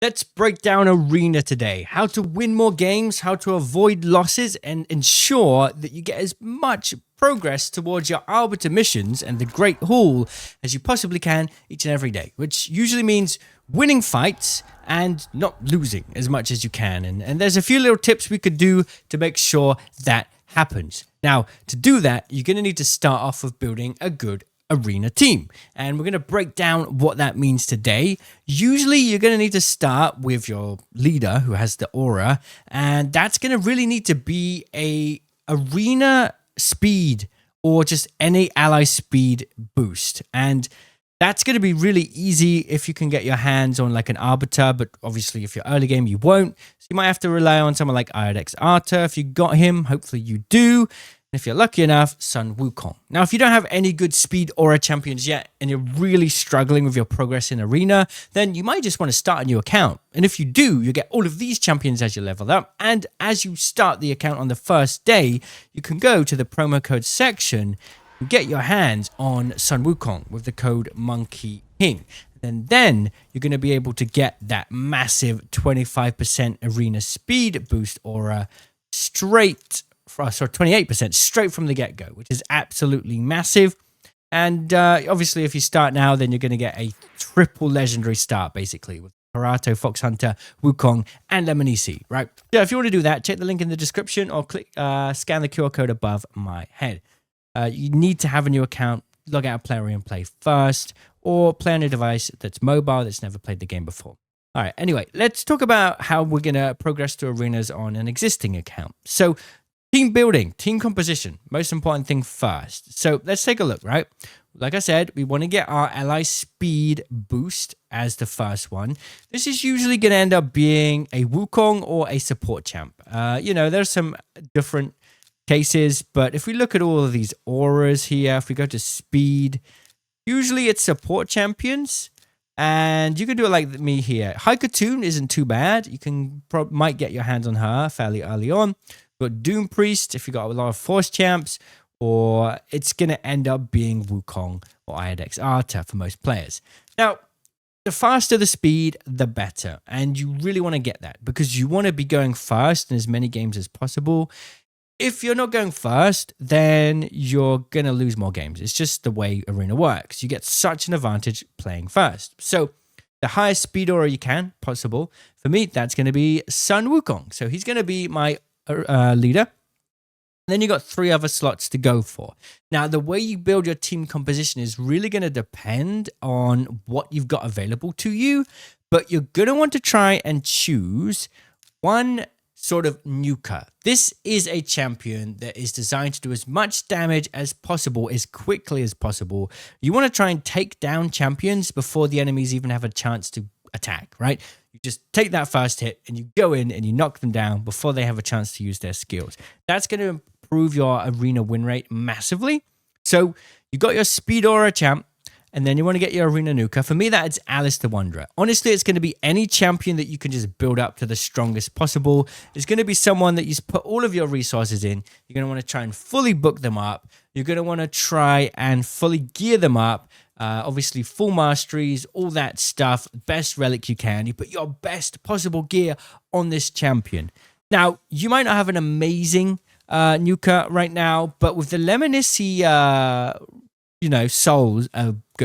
Let's break down Arena today. How to win more games, how to avoid losses, and ensure that you get as much progress towards your Arbiter missions and the Great Hall as you possibly can each and every day, which usually means winning fights and not losing as much as you can. And there's a few little tips we could do to make sure that happens. Now, to do that, you're going to need to start off with building a good arena team, and we're going to break down what that means today. Usually you're going to need to start with your leader who has the aura, and that's going to really need to be a arena speed or just any ally speed boost, and that's going to be really easy if you can get your hands on like an Arbiter, but obviously if you're early game you won't, so you might have to rely on someone like Iodex Arter if you got him. Hopefully you do. If you're lucky enough, Sun Wukong. Now, if you don't have any good speed aura champions yet, and you're really struggling with your progress in Arena, then you might just want to start a new account. And if you do, you get all of these champions as you level up. And as you start the account on the first day, you can go to the promo code section and get your hands on Sun Wukong with the code MONKEYKING. And then you're going to be able to get that massive 25% Arena speed boost aura straight 28% straight from the get-go, which is absolutely massive. And obviously, if you start now, then you're going to get a triple legendary start, basically, with Karato, Fox Hunter, Wukong, and Lemonisi, right? So if you want to do that, check the link in the description or click scan the QR code above my head. You need to have a new account, log out of Player and play first, or play on a device that's mobile that's never played the game before. All right, anyway, let's talk about how we're going to progress to arenas on an existing account. So, team building, team composition, most important thing first. So let's take a look, right? Like I said, we want to get our ally speed boost as the first one. This is usually going to end up being a Wukong or a support champ. There's some different cases, but if we look at all of these auras here, if we go to speed, usually it's support champions. And you can do it like me here. Haikatoon isn't too bad. You might get your hands on her fairly early on. You've got Doom Priest if you got a lot of Force champs, or it's going to end up being Wukong or Iodex Arter for most players. Now, the faster the speed, the better. And you really want to get that because you want to be going first in as many games as possible. If you're not going first, then you're going to lose more games. It's just the way Arena works. You get such an advantage playing first. So the highest speed aura you can possible, for me, that's going to be Sun Wukong. So he's going to be my leader. And then you got 3 other slots to go for. Now, the way you build your team composition is really going to depend on what you've got available to you, but you're going to want to try and choose one sort of nuker. This is a champion that is designed to do as much damage as possible, as quickly as possible. You want to try and take down champions before the enemies even have a chance to attack, right? You just take that first hit and you go in and you knock them down before they have a chance to use their skills. That's going to improve your arena win rate massively. So you got your speed aura champ, and then you want to get your arena nuker. For me, that's Alice the Wanderer. Honestly, it's going to be any champion that you can just build up to the strongest possible. It's going to be someone that you put all of your resources in. You're going to want to try and fully book them up. You're going to want to try and fully gear them up. Obviously, full masteries, all that stuff, best relic you can. You put your best possible gear on this champion. Now, you might not have an amazing nuker right now, but with the Lemonisi, souls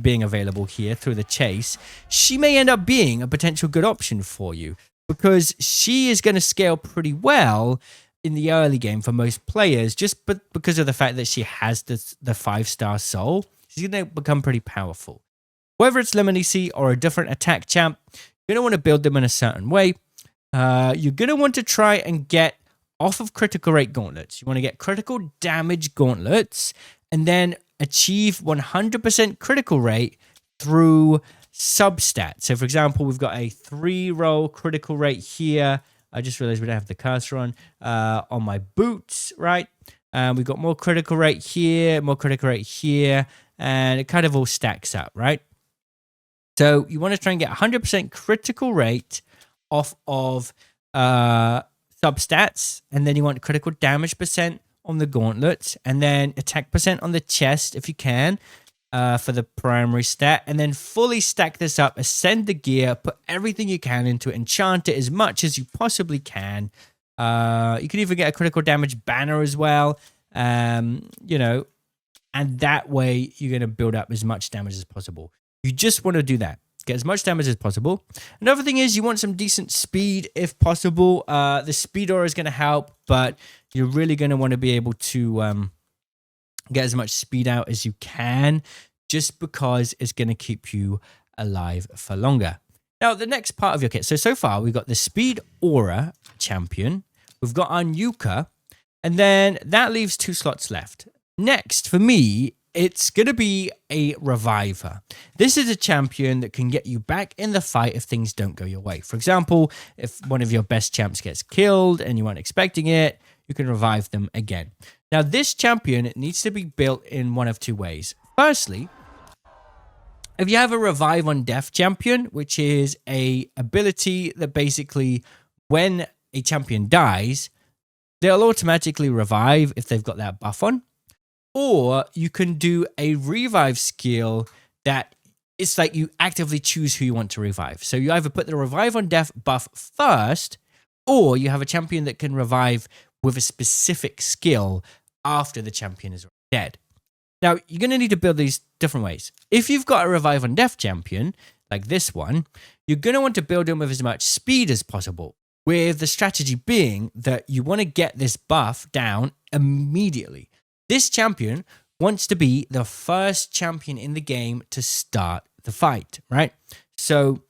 being available here through the chase, she may end up being a potential good option for you because she is going to scale pretty well in the early game for most players, just because of the fact that she has the 5-star soul. She's going to become pretty powerful. Whether it's Lemonisi or a different attack champ, you're going to want to build them in a certain way. You're going to want to try and get off of critical rate gauntlets. You want to get critical damage gauntlets and then achieve 100% critical rate through substats. So, for example, we've got a 3-roll critical rate here. I just realized we don't have the cursor on my boots, right? We've got more critical rate here, more critical rate here, and it kind of all stacks up, right? So you want to try and get 100% critical rate off of substats, and then you want critical damage percent on the gauntlets, and then attack percent on the chest if you can. for the primary stat, and then fully stack this up, ascend the gear, put everything you can into it, enchant it as much as you possibly can. You can even get a critical damage banner as well, you know, and that way you're going to build up as much damage as possible. You just want to do that. Get as much damage as possible. Another thing is you want some decent speed if possible. The speed aura is going to help, but you're really going to want to be able to get as much speed out as you can, just because it's going to keep you alive for longer. Now, the next part of your kit. So far, we've got the Speed Aura champion. We've got our Nuka. And then that leaves 2 slots left. Next, for me, it's going to be a Reviver. This is a champion that can get you back in the fight if things don't go your way. For example, if one of your best champs gets killed and you weren't expecting it, you can revive them again. Now, this champion needs to be built in one of 2 ways. Firstly, if you have a Revive on Death champion, which is a ability that basically when a champion dies, they'll automatically revive if they've got that buff on. Or you can do a revive skill that it's like you actively choose who you want to revive. So you either put the Revive on Death buff first, or you have a champion that can revive with a specific skill after the champion is dead. Now, you're going to need to build these different ways. If you've got a Revive on Death champion, like this one, you're going to want to build him with as much speed as possible, with the strategy being that you want to get this buff down immediately. This champion wants to be the first champion in the game to start the fight, right? So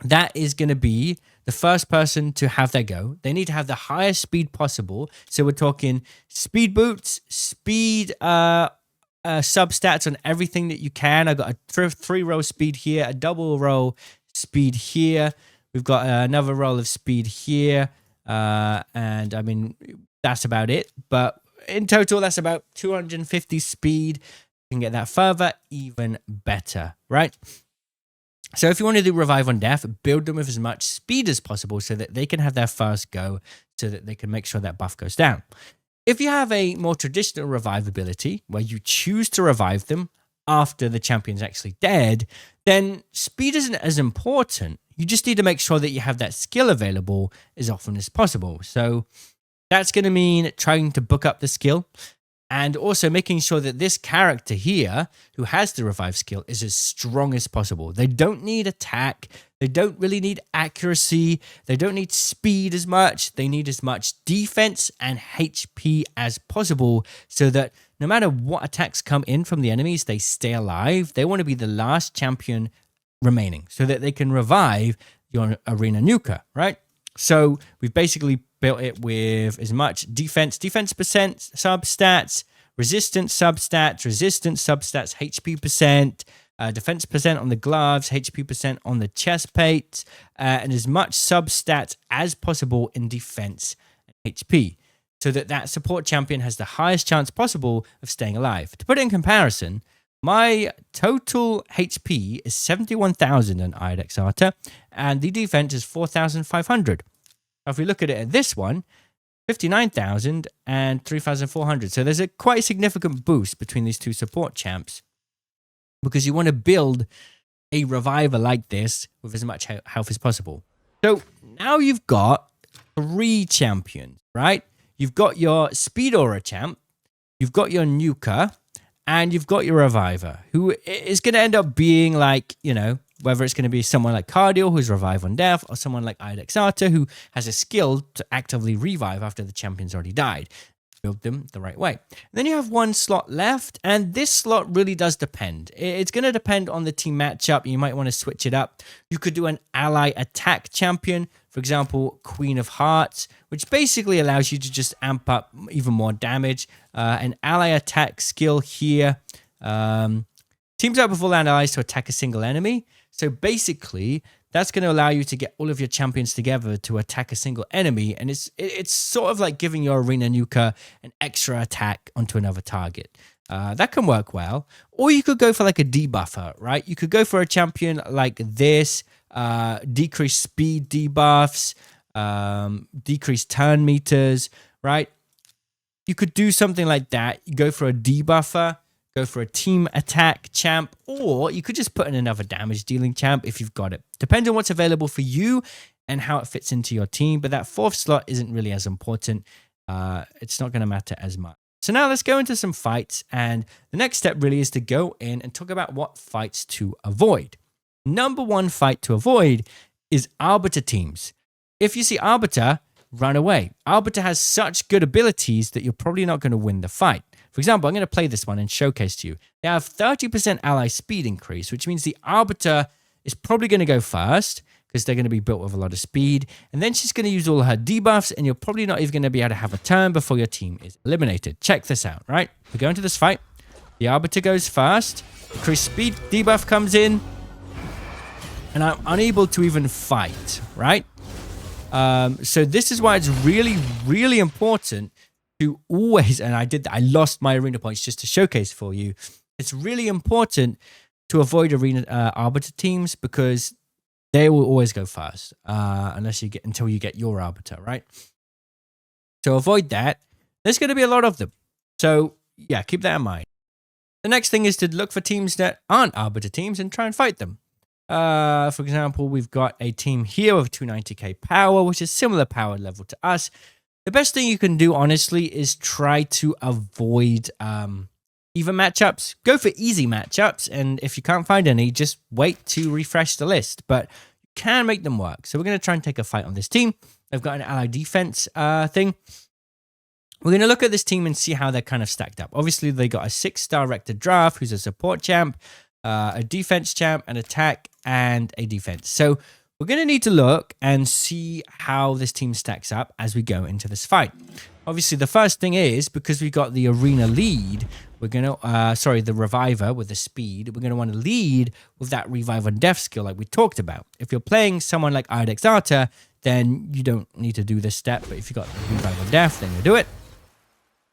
that is going to be the first person to have their go. They need to have the highest speed possible. So we're talking speed boots, speed substats on everything that you can. I got a 3-roll speed here, a double roll speed here. We've got another roll of speed here. And I mean, that's about it. But in total, that's about 250 speed. You can get that further, even better, right? So if you want to do Revive on Death, build them with as much speed as possible so that they can have their first go, so that they can make sure that buff goes down. If you have a more traditional revive ability, where you choose to revive them after the champion's actually dead, then speed isn't as important. You just need to make sure that you have that skill available as often as possible. So that's going to mean trying to book up the skill, and also making sure that this character here, who has the revive skill, is as strong as possible. They don't need attack. They don't really need accuracy. They don't need speed as much. They need as much defense and HP as possible, so that no matter what attacks come in from the enemies, they stay alive. They want to be the last champion remaining, so that they can revive your Arena Nuka, right? So we've basically built it with as much defense percent substats, resistance substats, HP percent, defense percent on the gloves, HP percent on the chest plate, and as much substats as possible in defense and HP, so that that support champion has the highest chance possible of staying alive. To put it in comparison, my total HP is 71,000 on Iodex Arta, and the defense is 4,500. If we look at it at this one, 59,000 and 3,400. So there's a quite significant boost between these two support champs, because you want to build a reviver like this with as much health as possible. So now you've got 3 champions, right? You've got your Speed Aura champ, you've got your Nuka, and you've got your Reviver, who is going to end up being like, you know, whether it's going to be someone like Cardio, who's Revive on Death, or someone like Iodex Arta, who has a skill to actively revive after the champion's already died. Build them the right way. Then you have 1 slot left, and this slot really does depend. It's going to depend on the team matchup. You might want to switch it up. You could do an ally attack champion, for example, Queen of Hearts, which basically allows you to just amp up even more damage. An ally attack skill here teams up with all allies to attack a single enemy. So basically, that's going to allow you to get all of your champions together to attack a single enemy. And it's sort of like giving your Arena Nuka an extra attack onto another target. That can work well. Or you could go for like a debuffer, right? You could go for a champion like this, decreased speed debuffs, decreased turn meters, right? You could do something like that. You go for a debuffer, go for a team attack champ, or you could just put in another damage dealing champ if you've got it. Depends on what's available for you and how it fits into your team, but that 4th slot isn't really as important. It's not going to matter as much. So now let's go into some fights, and the next step really is to go in and talk about what fights to avoid. Number 1 fight to avoid is Arbiter teams. If you see Arbiter, run away. Arbiter has such good abilities that you're probably not going to win the fight. For example, I'm going to play this one and showcase to you. They have 30% ally speed increase, which means the Arbiter is probably going to go first because they're going to be built with a lot of speed. And then she's going to use all her debuffs, and you're probably not even going to be able to have a turn before your team is eliminated. Check this out, right? We go into this fight. The Arbiter goes first. Increased speed debuff comes in. And I'm unable to even fight, right? So this is why it's really, really important to always, and I lost my arena points just to showcase for you. It's really important to avoid Arbiter teams because they will always go first, until you get your Arbiter, right? So avoid that. There's going to be a lot of them. So yeah, keep that in mind. The next thing is to look for teams that aren't Arbiter teams and try and fight them. For example, we've got a team here with 290k power, which is similar power level to us. The best thing you can do, honestly, is try to avoid even matchups. Go for easy matchups, and if you can't find any, just wait to refresh the list. But you can make them work. So we're going to try and take a fight on this team. They've got an ally defense thing. We're going to look at this team and see how they're kind of stacked up. Obviously, they got a 6-star Rector Draft, who's a support champ, a defense champ, an attack, and a defense. So we're going to need to look and see how this team stacks up as we go into this fight. Obviously, the first thing is, because we got the arena lead, we're going to, the reviver with the speed, we're going to want to lead with that revive on death skill like we talked about. If you're playing someone like Iredex Arta, then you don't need to do this step, but if you got revive on death, then you do it.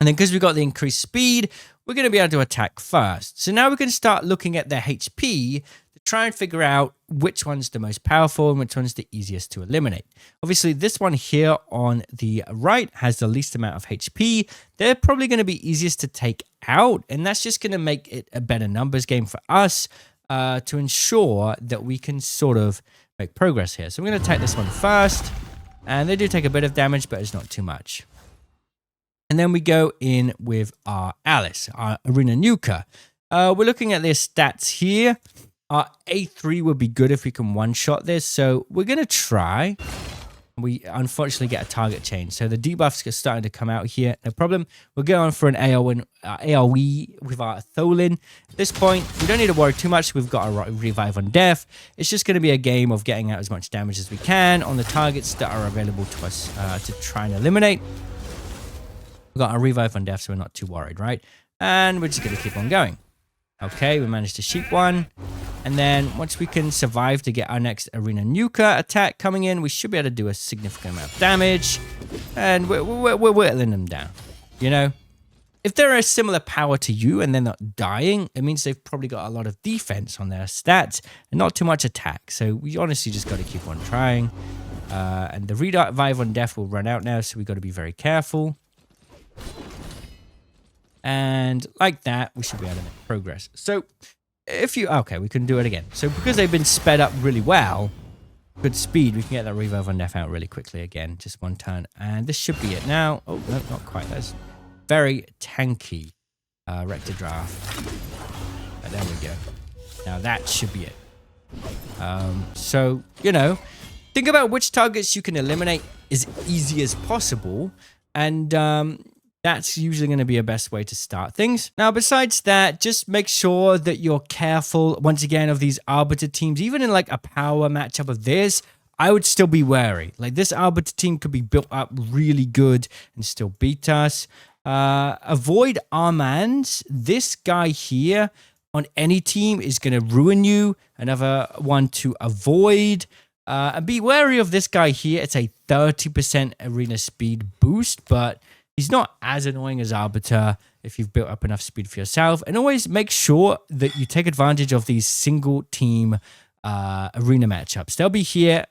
And then because we got the increased speed, we're going to be able to attack first. So now we can start looking at their HP to try and figure out which one's the most powerful and which one's the easiest to eliminate. Obviously, this one here on the right has the least amount of HP. They're probably going to be easiest to take out, and that's just going to make it a better numbers game for us to ensure that we can sort of make progress here. So we're going to attack this one first, and they do take a bit of damage, but it's not too much. And then we go in with our Alice, our Arena Nuker. We're looking at their stats here. Our A3 would be good if we can one-shot this. So we're going to try. We unfortunately get a target change. So the debuffs are starting to come out here. No problem. We're going for an AoE with our Tholin. At this point, we don't need to worry too much. We've got a revive on death. It's just going to be a game of getting out as much damage as we can on the targets that are available to us to try and eliminate. We've got a revive on death, so we're not too worried, right? And we're just going to keep on going. Okay, we managed to sheep one. And then once we can survive to get our next Arena Nuker attack coming in, we should be able to do a significant amount of damage. And we're whittling them down, you know? If they're a similar power to you and they're not dying, it means they've probably got a lot of defense on their stats and not too much attack. So we honestly just got to keep on trying. And the revive on death will run out now, so we've got to be very careful. And like that, we should be able to make progress. So if you, okay, we can do it again. So because they've been sped up really well, good speed, we can get that revive on death out really quickly again. Just one turn. And this should be it now. Oh, no, not quite. That's very tanky Rector Draft. But there we go. Now that should be it. So, you know, think about which targets you can eliminate as easy as possible. And that's usually going to be a best way to start things. Now, besides that, just make sure that you're careful, once again, of these Arbiter teams. Even in like a power matchup of this, I would still be wary. Like this Arbiter team could be built up really good and still beat us. Avoid Armands. This guy here on any team is going to ruin you. Another one to avoid. And be wary of this guy here. It's a 30% arena speed boost, but he's not as annoying as Arbiter if you've built up enough speed for yourself. And always make sure that you take advantage of these single team arena matchups. They'll be here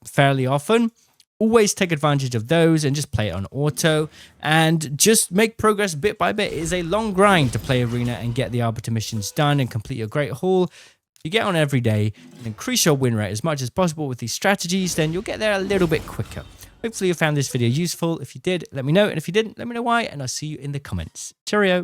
fairly often. always take advantage of those and just play it on auto and just make progress bit by bit. It is a long grind to play Arena and get the Arbiter missions done and complete your Great Haul. If you get on every day and increase your win rate as much as possible with these strategies, then you'll get there a little bit quicker. Hopefully you found this video useful. If you did, let me know. And if you didn't, let me know why. And I'll see you in the comments. Cheerio.